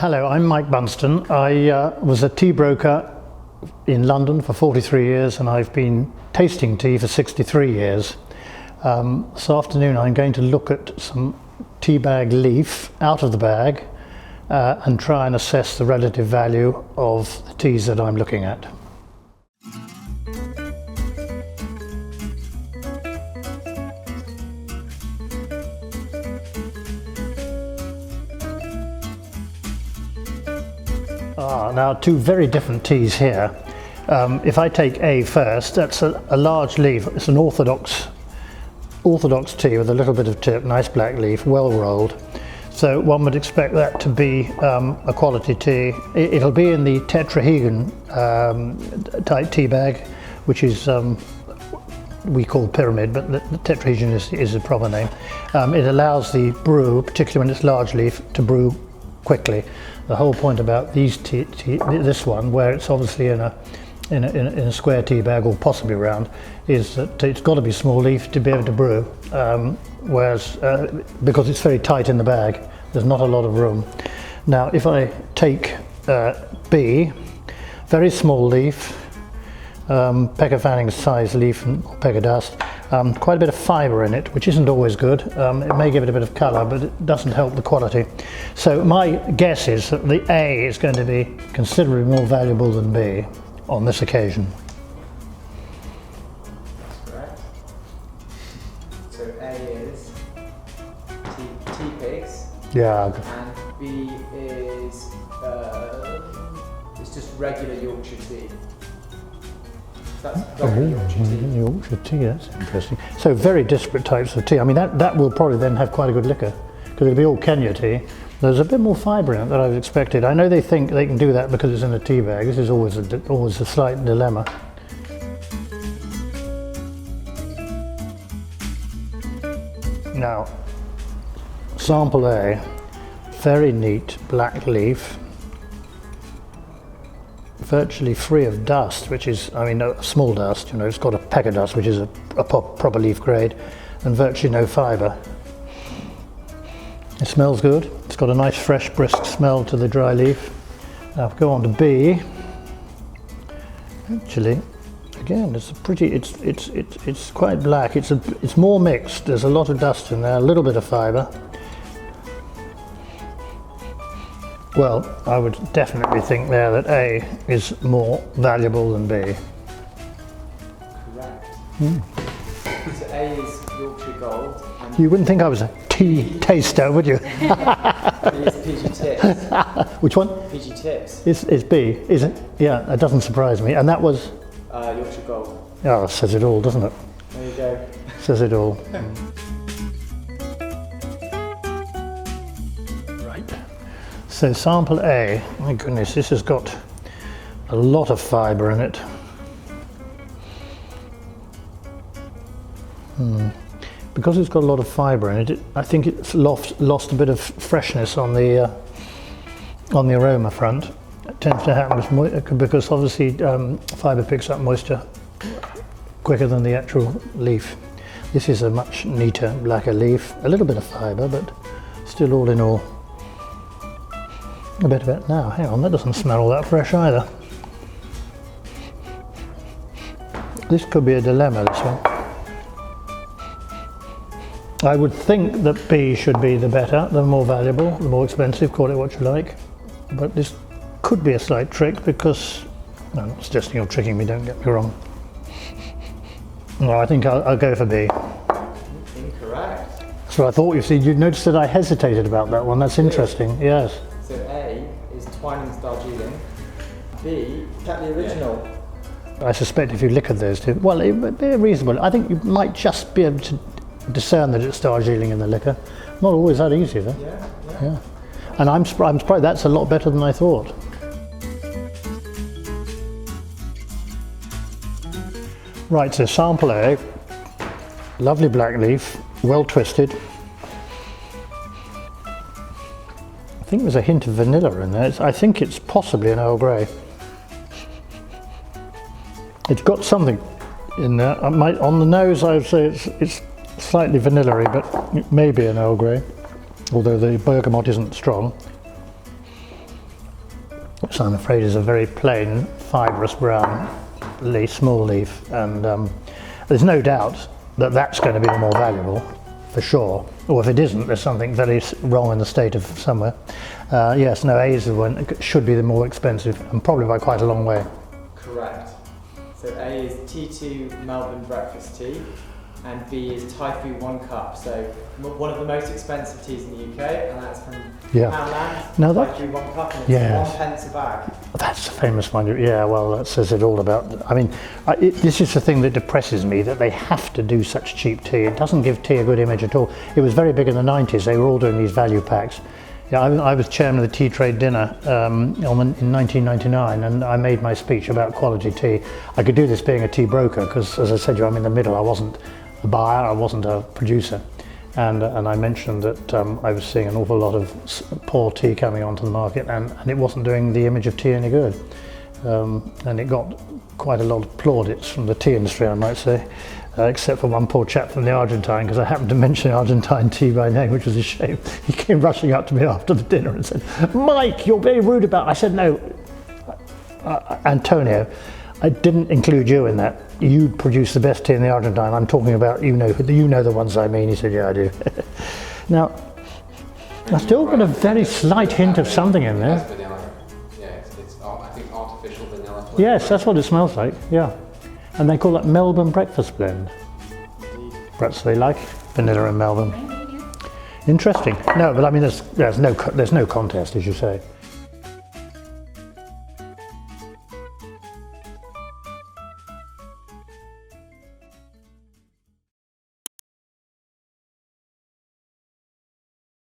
Hello, I'm Mike Bunston. I was a tea broker in London for 43 years and I've been tasting tea for 63 years. This afternoon I'm going to look at some tea bag leaf out of the bag and try and assess the relative value of the teas that I'm looking at. Now two very different teas here. If I take A first, that's a large leaf. It's an orthodox tea with a little bit of tip, nice black leaf, well rolled. So one would expect that to be a quality tea. It'll be in the tetrahedron type tea bag, which is we call pyramid, but the tetrahedron is a proper name. It allows the brew, particularly when it's large leaf, to brew quickly. The whole point about this one, where it's obviously in a square tea bag or possibly round, is that it's got to be small leaf to be able to brew. Whereas because it's very tight in the bag, there's not a lot of room. Now, if I take B, very small leaf, pecker fanning size leaf and pecker dust. Quite a bit of fibre in it, which isn't always good. It may give it a bit of colour, but it doesn't help the quality. So my guess is that the A is going to be considerably more valuable than B on this occasion. That's correct. So A is tea pigs. Yeah. And B is it's just regular Yorkshire tea. That's Yorkshire tea, that's interesting. So very disparate types of tea. I mean, that will probably then have quite a good liquor, because it'll be all Kenya tea. There's a bit more fibre in it than I was expected. I know they think they can do that because it's in a tea bag. This is always a slight dilemma. Now, sample A, very neat black leaf, virtually free of dust, which is, I mean, no, small dust, you know, it's got a pecker dust, which is a proper leaf grade, and virtually no fibre. It smells good. It's got a nice fresh brisk smell to the dry leaf. Now if we go on to B, actually, again, it's quite black. It's more mixed. There's a lot of dust in there, a little bit of fibre. Well, I would definitely think there that A is more valuable than B. Correct. So A is Yorkshire Gold. And you wouldn't think I was a tea taster, would you? B is PG Tips. Which one? PG Tips. It's B, is it? Yeah, that doesn't surprise me. And that was? Yorkshire Gold. Oh, says it all, doesn't it? There you go. Says it all. So sample A, my goodness, this has got a lot of fibre in it. Because it's got a lot of fibre in it, I think it's lost a bit of freshness on the aroma front. It tends to happen because obviously fibre picks up moisture quicker than the actual leaf. This is a much neater, blacker leaf, a little bit of fibre, but still all in all. A bit of it now, hang on, that doesn't smell all that fresh either. This could be a dilemma, this one. I would think that B should be the better, the more valuable, the more expensive, call it what you like. But this could be a slight trick because, no, I'm not suggesting you're tricking me, don't get me wrong. No, I think I'll go for B. Incorrect. So I thought, you see, you noticed that I hesitated about that one, that's interesting, yes. So A is Twinings Darjeeling. B, kept the original. I suspect if you liquored those two, well, it would be reasonable. I think you might just be able to discern that it's Darjeeling in the liquor. Not always that easy, though. Yeah. And I'm surprised that's a lot better than I thought. Right, so sample A, lovely black leaf, well twisted. I think there's a hint of vanilla in there. I think it's possibly an Earl Grey. It's got something in there. On the nose, I would say it's slightly vanilla-y, but it may be an Earl Grey, although the bergamot isn't strong. which I'm afraid is a very plain, fibrous brown leaf, small leaf, and there's no doubt that that's going to be the more valuable, for sure. Or if it isn't, there's something very wrong in the state of somewhere. Yes, no, A is the one, should be the more expensive, and probably by quite a long way. Correct. So A is T2 Melbourne breakfast tea, and B is Taifu 1 cup. So one of the most expensive teas in the UK, and that's from Poundland. Now Taifu 1 cup, and it's yes. 1 pence a bag. That's a famous one. Yeah, well, that says it all about. I mean, this is the thing that depresses me, that they have to do such cheap tea. It doesn't give tea a good image at all. It was very big in the 90s. They were all doing these value packs. Yeah, I was chairman of the tea trade dinner in 1999, and I made my speech about quality tea. I could do this being a tea broker because, as I said, I'm in the middle. I wasn't a buyer, I wasn't a producer, and I mentioned that I was seeing an awful lot of poor tea coming onto the market, and it wasn't doing the image of tea any good. And it got quite a lot of plaudits from the tea industry, I might say. Except for one poor chap from the Argentine, because I happened to mention Argentine tea by name, which was a shame. He came rushing up to me after the dinner and said, "Mike, you're very rude about..." I said, "No, Antonio, I didn't include you in that. You produce the best tea in the Argentine. I'm talking about, you know the ones I mean." He said, "Yeah, I do." Now, I still got a very slight hint of something in there. Vanilla. Yeah, it's I think artificial vanilla. Yes, that's what it smells like, yeah. And they call that Melbourne breakfast blend. Perhaps they like vanilla in Melbourne. Interesting. No, but I mean, there's no contest, as you say.